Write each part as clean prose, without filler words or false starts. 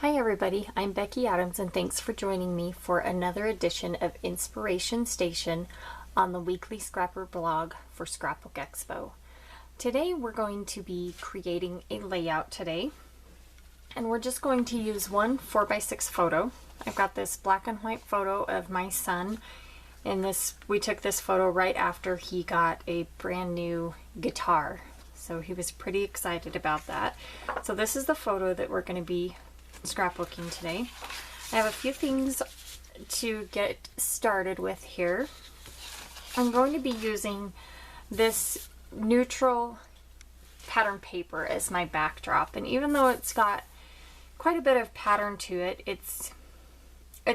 Hi everybody, I'm Becky Adams and thanks for joining me for another edition of Inspiration Station on the weekly Scrapper blog for Scrapbook Expo. Today we're going to be creating a layout today, and we're just going to use one 4x6 photo. I've got this black and white photo of my son, and we took this photo right after he got a brand new guitar. So he was pretty excited about that. So this is the photo that we're going to be scrapbooking today. I have a few things to get started with here. I'm going to be using this neutral pattern paper as my backdrop, and even though it's got quite a bit of pattern to it, it's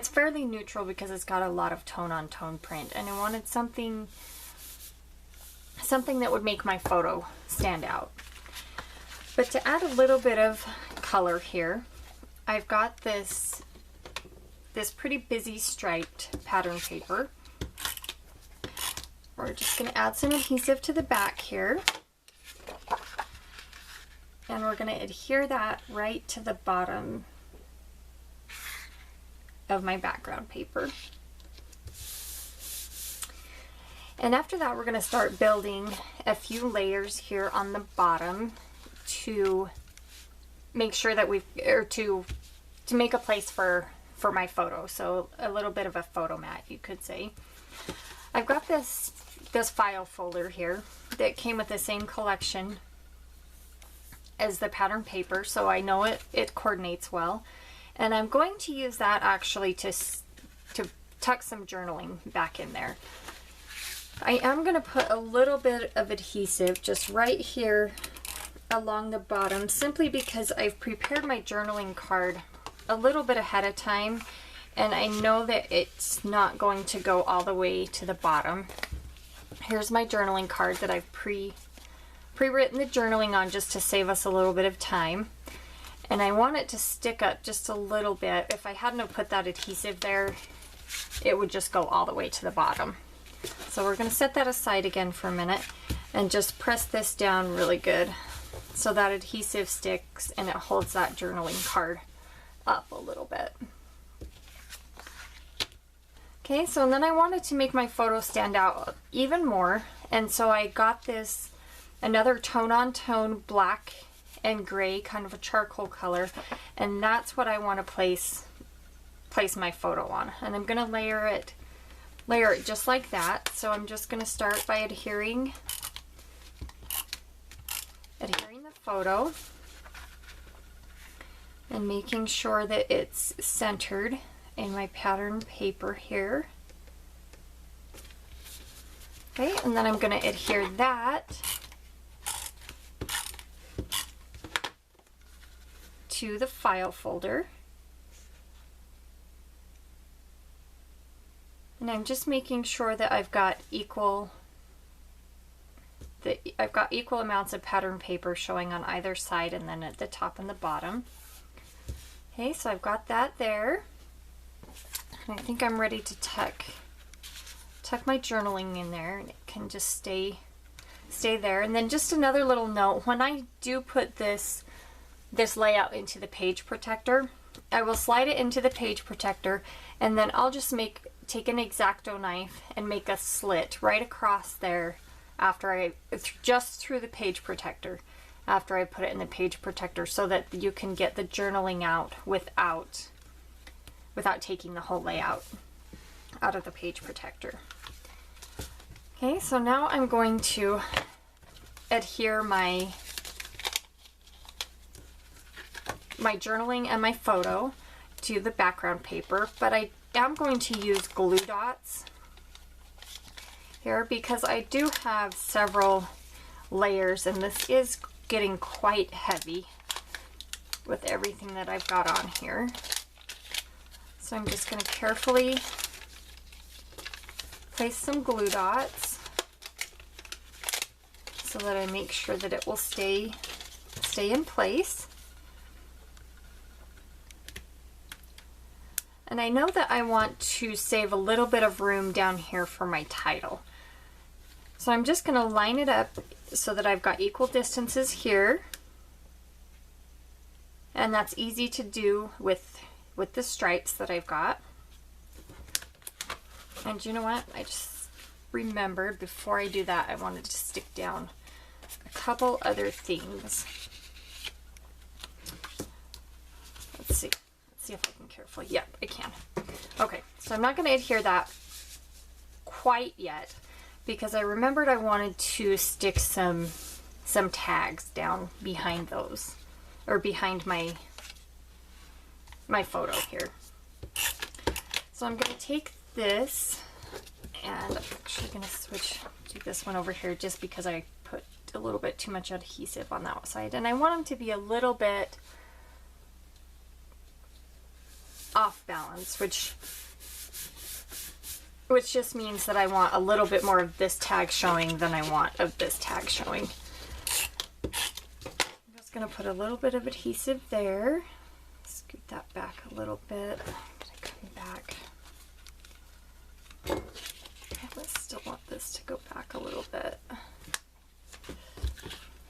fairly neutral because it's got a lot of tone on tone print, and I wanted something that would make my photo stand out. But to add a little bit of color here, I've got this pretty busy striped pattern paper. We're just going to add some adhesive to the back here, and we're going to adhere that right to the bottom of my background paper. And after that, we're going to start building a few layers here on the bottom to make sure that to make a place for my photo. So a little bit of a photo mat, you could say. I've got this file folder here that came with the same collection as the pattern paper, so I know it coordinates well. And I'm going to use that actually to tuck some journaling back in there. I am going to put a little bit of adhesive just right here along the bottom, simply because I've prepared my journaling card a little bit ahead of time, and I know that it's not going to go all the way to the bottom. Here's my journaling card that I've pre-written the journaling on just to save us a little bit of time, and I want it to stick up just a little bit. If I hadn't have put that adhesive there, it would just go all the way to the bottom. So we're going to set that aside again for a minute and just press this down really good so that adhesive sticks and it holds that journaling card up a little bit. Okay, so then I wanted to make my photo stand out even more, and so I got another tone on tone black and gray, kind of a charcoal color, and that's what I want to place my photo on. And I'm going to layer it just like that. So I'm just going to start by adhering the photo and making sure that it's centered in my pattern paper here. Okay, and then I'm going to adhere that to the file folder. And I'm just making sure that I've got equal amounts of pattern paper showing on either side, and then at the top and the bottom. Okay, so I've got that there. And I think I'm ready to tuck my journaling in there, and it can just stay there. And then just another little note, when I do put this layout into the page protector, I will slide it into the page protector, and then I'll just take an X-Acto knife and make a slit right across there just through the page protector after I put it in the page protector, so that you can get the journaling out without taking the whole layout out of the page protector. Okay, so now I'm going to adhere my journaling and my photo to the background paper, but I am going to use glue dots here because I do have several layers, and this is getting quite heavy with everything that I've got on here. So I'm just going to carefully place some glue dots so that I make sure that it will stay in place. And I know that I want to save a little bit of room down here for my title. So I'm just going to line it up so that I've got equal distances here. And that's easy to do with the stripes that I've got. And you know what? I just remembered before I do that, I wanted to stick down a couple other things. Let's see. Let's see if I can carefully. Yep, I can. Okay, so I'm not going to adhere that quite yet because I remembered I wanted to stick some tags down behind those, or behind my photo here. So I'm going to take this, and I'm actually going to do this one over here just because I put a little bit too much adhesive on that side, and I want them to be a little bit off balance, which just means that I want a little bit more of this tag showing than I want of this tag showing. I'm just going to put a little bit of adhesive there. Scoot that back a little bit. I'm going to come back. I still want this to go back a little bit.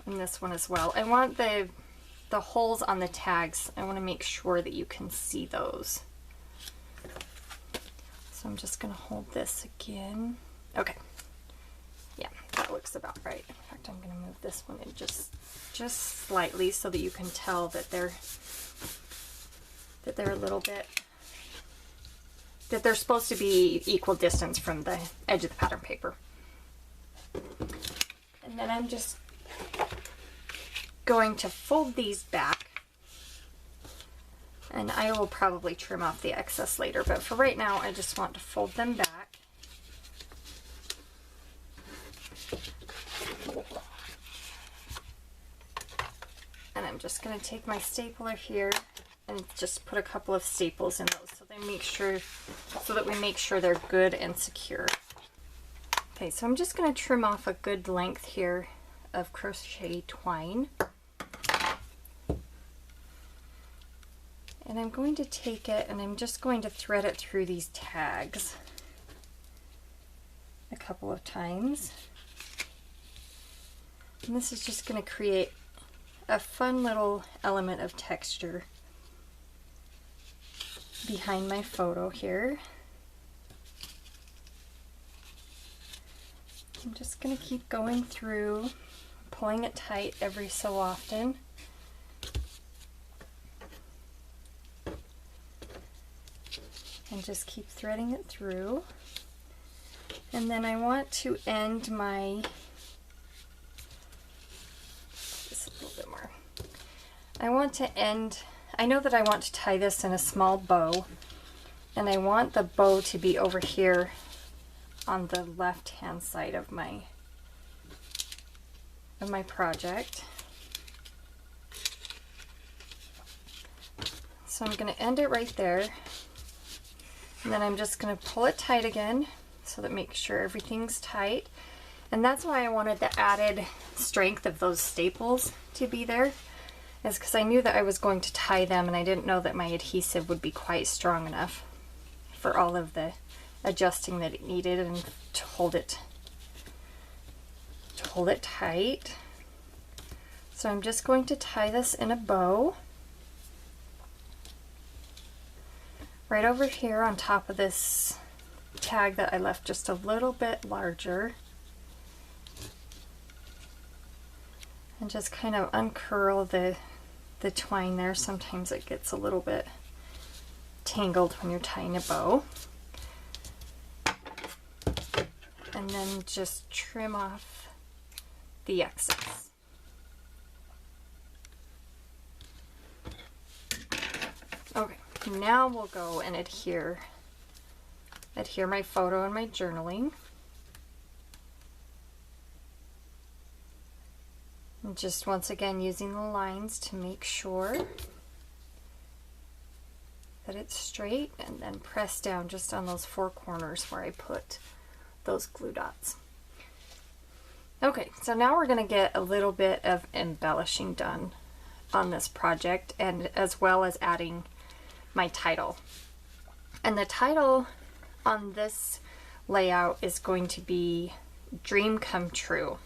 And this one as well. I want the holes on the tags, I want to make sure that you can see those. So I'm just going to hold this again. Okay. Yeah, that looks about right. In fact, I'm going to move this one in just slightly so that you can tell that they're a little bit, that they're supposed to be equal distance from the edge of the pattern paper. And then I'm just going to fold these back, and I will probably trim off the excess later, but for right now I just want to fold them back. And I'm just going to take my stapler here and just put a couple of staples in those so that we make sure they're good and secure. Okay, so I'm just going to trim off a good length here of crochet twine. And I'm going to take it and I'm just going to thread it through these tags a couple of times. And this is just going to create a fun little element of texture behind my photo here. I'm just going to keep going through, pulling it tight every so often. And just keep threading it through. And then I want to end my, just a little bit more. I know that I want to tie this in a small bow, and I want the bow to be over here on the left hand side of my project. So I'm going to end it right there. And then I'm just going to pull it tight again so that make sure everything's tight. And that's why I wanted the added strength of those staples to be there, is because I knew that I was going to tie them and I didn't know that my adhesive would be quite strong enough for all of the adjusting that it needed and to hold it tight. So I'm just going to tie this in a bow right over here on top of this tag that I left just a little bit larger, and just kind of uncurl the twine there. Sometimes it gets a little bit tangled when you're tying a bow. And then just trim off the excess. Okay, now we'll go and adhere my photo and my journaling. And just once again using the lines to make sure that it's straight, and then press down just on those four corners where I put those glue dots. Okay, so now we're going to get a little bit of embellishing done on this project, and as well as adding my title. And the title on this layout is going to be Dream Come True.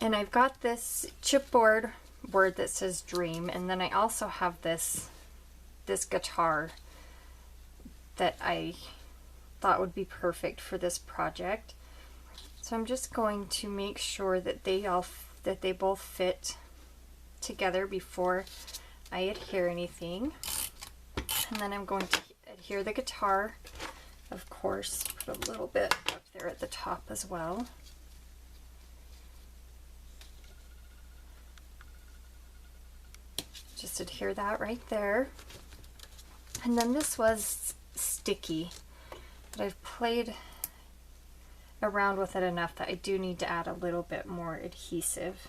And I've got this chipboard word that says dream, and then I also have this guitar that I thought would be perfect for this project. So I'm just going to make sure that they both fit together before I adhere anything. And then I'm going to adhere the guitar, of course, put a little bit up there at the top as well. Just adhere that right there. And then this was sticky, but I've played around with it enough that I do need to add a little bit more adhesive.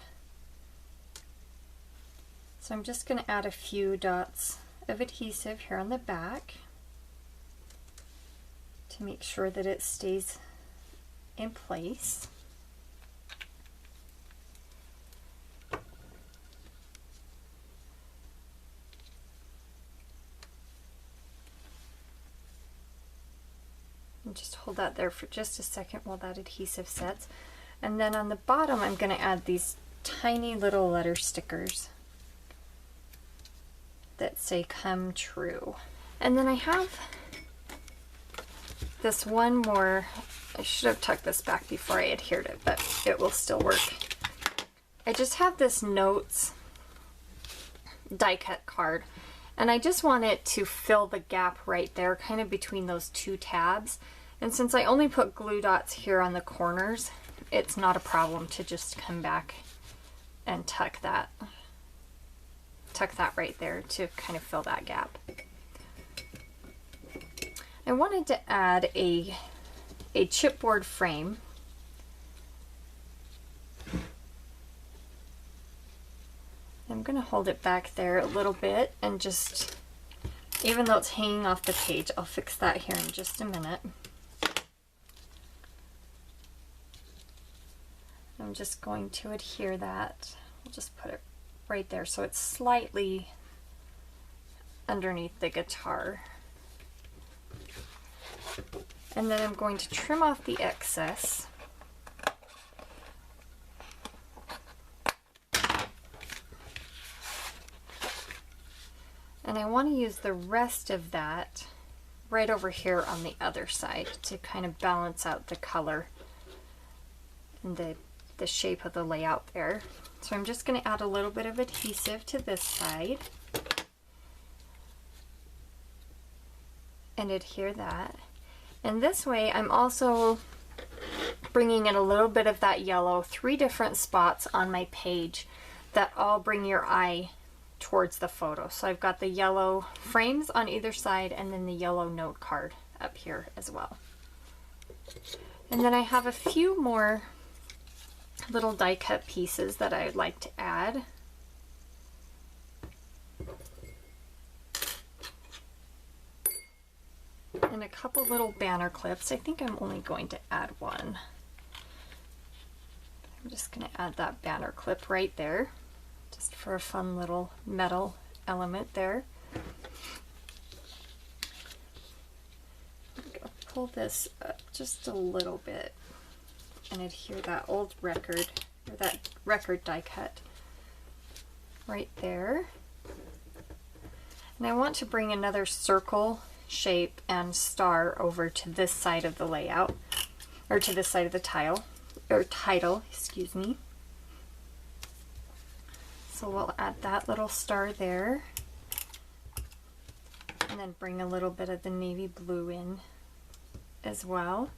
So I'm just going to add a few dots of adhesive here on the back to make sure that it stays in place. And just hold that there for just a second while that adhesive sets. And then on the bottom I'm going to add these tiny little letter stickers that say "Come True." And then I have this one more. I should have tucked this back before I adhered it, but it will still work. I just have this notes die cut card, and I just want it to fill the gap right there, kind of between those two tabs. And since I only put glue dots here on the corners, it's not a problem to just come back and tuck that right there to kind of fill that gap. I wanted to add a chipboard frame. I'm going to hold it back there a little bit and just, even though it's hanging off the page, I'll fix that here in just a minute. I'm just going to adhere that. I'll just put it right there so it's slightly underneath the guitar. And then I'm going to trim off the excess. And I want to use the rest of that right over here on the other side to kind of balance out the color and the shape of the layout there. So I'm just going to add a little bit of adhesive to this side and adhere that. And this way I'm also bringing in a little bit of that yellow, 3 different spots on my page that all bring your eye towards the photo. So I've got the yellow frames on either side and then the yellow note card up here as well. And then I have a few more little die cut pieces that I'd like to add. And a couple little banner clips. I think I'm only going to add one. I'm just going to add that banner clip right there, just for a fun little metal element there. I'm going to pull this up just a little bit and adhere that old record, or that record die cut right there. And I want to bring another circle shape and star over to this side of the layout, or to this side of the title, excuse me. So we'll add that little star there, and then bring a little bit of the navy blue in as well.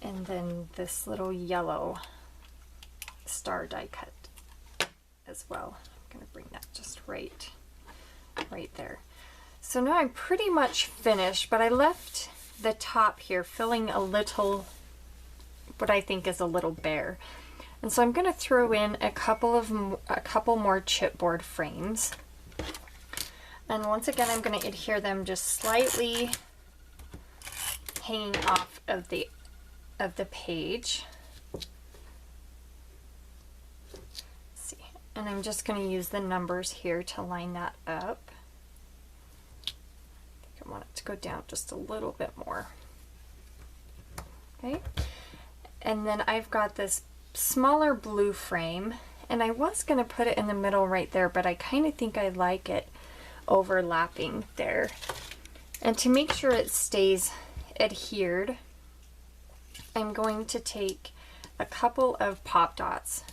And then this little yellow star die cut as well. I'm going to bring that just right there. So now I'm pretty much finished, but I left the top here feeling a little, what I think is a little bare. And so I'm going to throw in a couple more chipboard frames. And once again, I'm going to adhere them just slightly hanging off of the page. Let's see. And I'm just going to use the numbers here to line that up. I think I want it to go down just a little bit more. Okay. And then I've got this smaller blue frame, and I was going to put it in the middle right there, but I kind of think I like it overlapping there. And to make sure it stays adhered, I'm going to take a couple of pop dots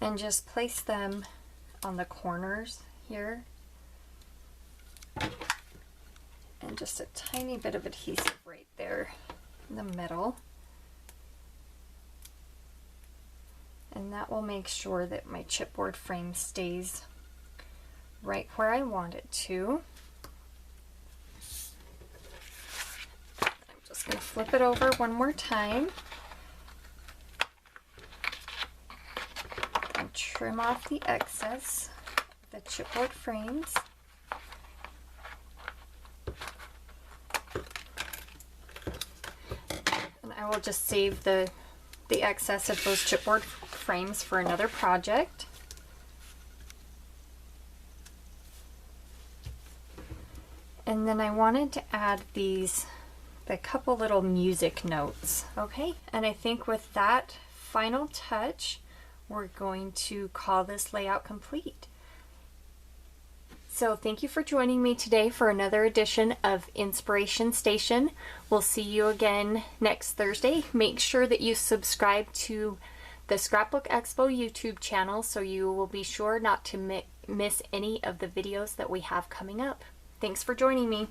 and just place them on the corners here. And just a tiny bit of adhesive right there in the middle. And that will make sure that my chipboard frame stays right where I want it to. I'm just going to flip it over one more time and trim off the excess of the chipboard frames. And I will just save the excess of those chipboard frames for another project. And then I wanted to add the couple little music notes, okay? And I think with that final touch, we're going to call this layout complete. So thank you for joining me today for another edition of Inspiration Station. We'll see you again next Thursday. Make sure that you subscribe to the Scrapbook Expo YouTube channel so you will be sure not to miss any of the videos that we have coming up. Thanks for joining me.